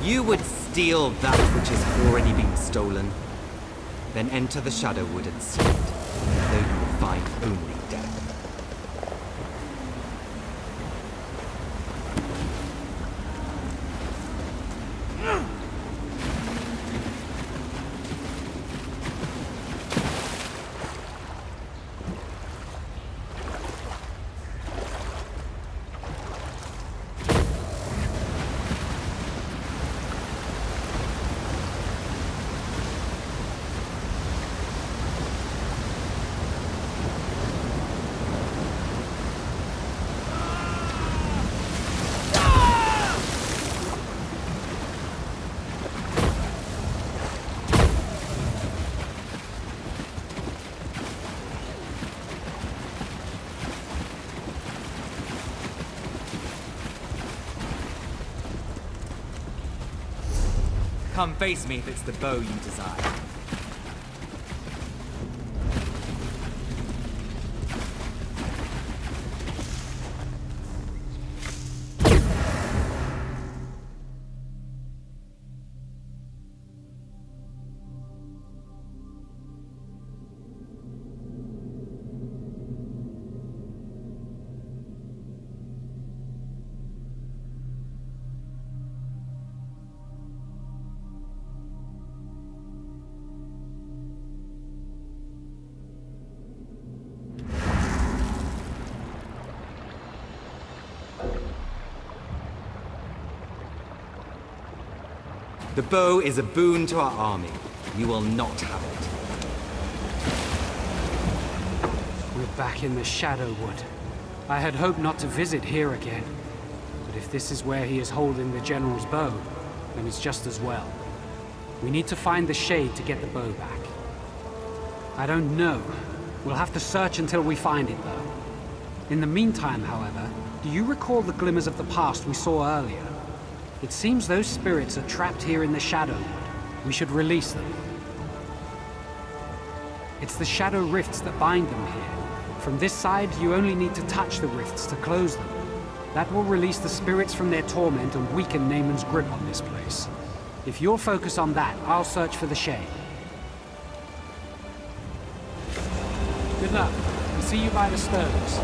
You would steal that which has already been stolen, then enter the Shadowwood instead, though you will find only death. Come face me if it's the bow you desire. The bow is a boon to our army. You will not have it. We're back in the Shadowwood. I had hoped not to visit here again. But if this is where he is holding the General's bow, then it's just as well. We need to find the shade to get the bow back. I don't know. We'll have to search until we find it, though. In the meantime, however, do you recall the glimmers of the past we saw earlier? It seems those spirits are trapped here in the Shadowwood. We should release them. It's the shadow rifts that bind them here. From this side, you only need to touch the rifts to close them. That will release the spirits from their torment and weaken Naaman's grip on this place. If you'll focus on that, I'll search for the shade. Good luck. I'll see you by the stones.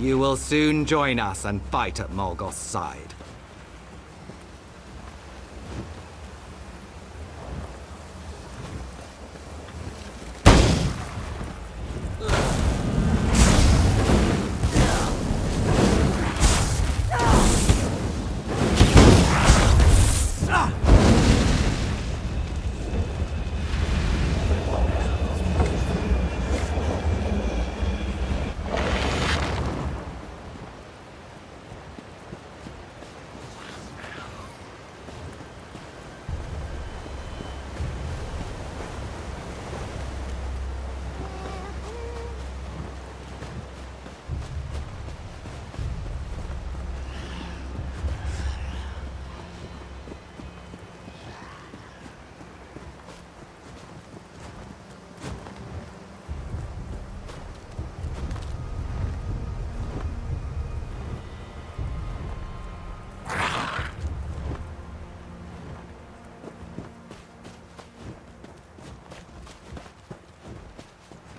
You will soon join us and fight at Morgoth's side.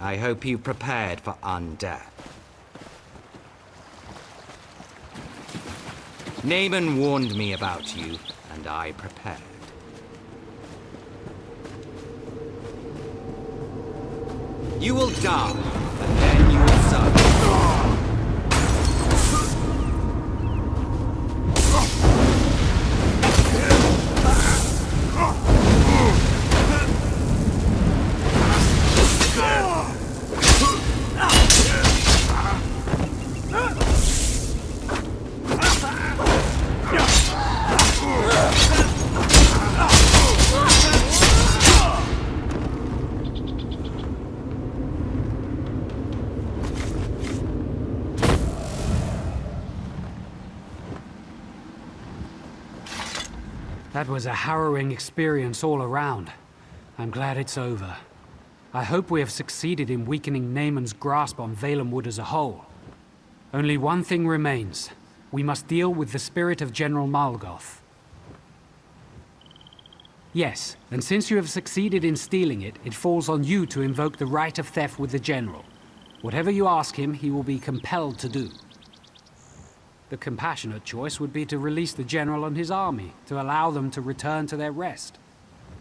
I hope you prepared for undeath. Naaman warned me about you, and I prepared. You will die, and then you will suffer. That was a harrowing experience all around. I'm glad it's over. I hope we have succeeded in weakening Naaman's grasp on Valenwood as a whole. Only one thing remains. We must deal with the spirit of General Malgoth. Yes, and since you have succeeded in stealing it, it falls on you to invoke the right of theft with the General. Whatever you ask him, he will be compelled to do. The compassionate choice would be to release the General and his army, to allow them to return to their rest.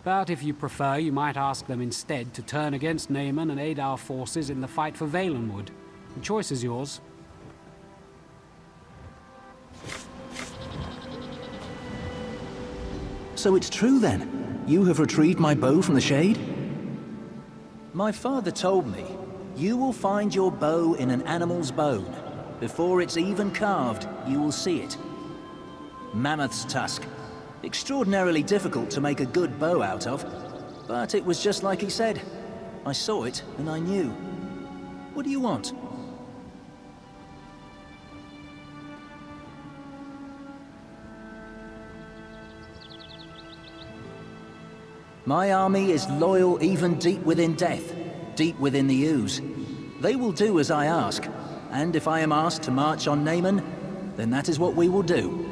But if you prefer, you might ask them instead to turn against Naaman and aid our forces in the fight for Valenwood. The choice is yours. So it's true then? You have retrieved my bow from the shade? My father told me, you will find your bow in an animal's bone. Before it's even carved, you will see it. Mammoth's tusk. Extraordinarily difficult to make a good bow out of. But it was just like he said. I saw it, and I knew. What do you want? My army is loyal even deep within death, deep within the ooze. They will do as I ask. And if I am asked to march on Naaman, then that is what we will do.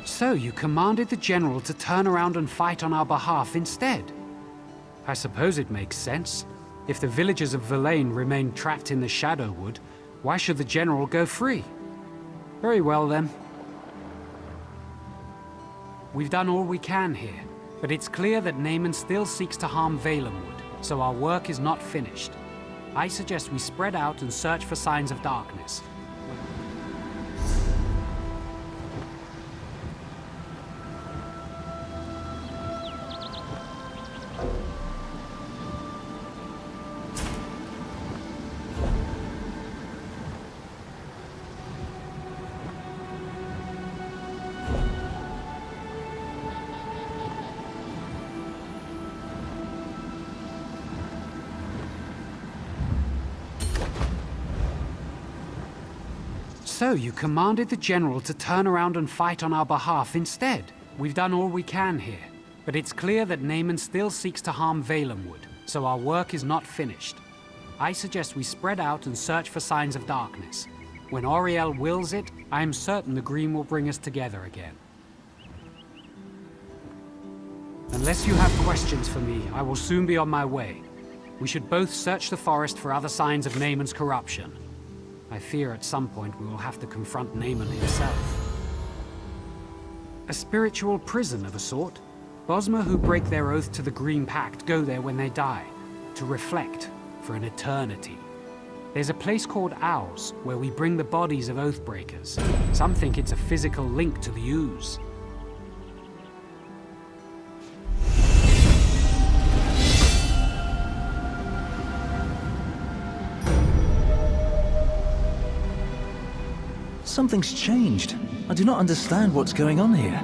So you commanded the General to turn around and fight on our behalf instead? I suppose it makes sense. If the villagers of Verlaine remain trapped in the Shadowwood, why should the General go free? Very well then. We've done all we can here. But it's clear that Naaman still seeks to harm Valenwood, so our work is not finished. I suggest we spread out and search for signs of darkness. So you commanded the General to turn around and fight on our behalf instead? We've done all we can here. But it's clear that Naaman still seeks to harm Valenwood, so our work is not finished. I suggest we spread out and search for signs of darkness. When Auriel wills it, I am certain the Green will bring us together again. Unless you have questions for me, I will soon be on my way. We should both search the forest for other signs of Naaman's corruption. I fear at some point we will have to confront Naaman himself. A spiritual prison of a sort. Bosmer who break their oath to the Green Pact go there when they die, to reflect for an eternity. There's a place called Owls, where we bring the bodies of Oathbreakers. Some think it's a physical link to the ooze. Something's changed. I do not understand what's going on here.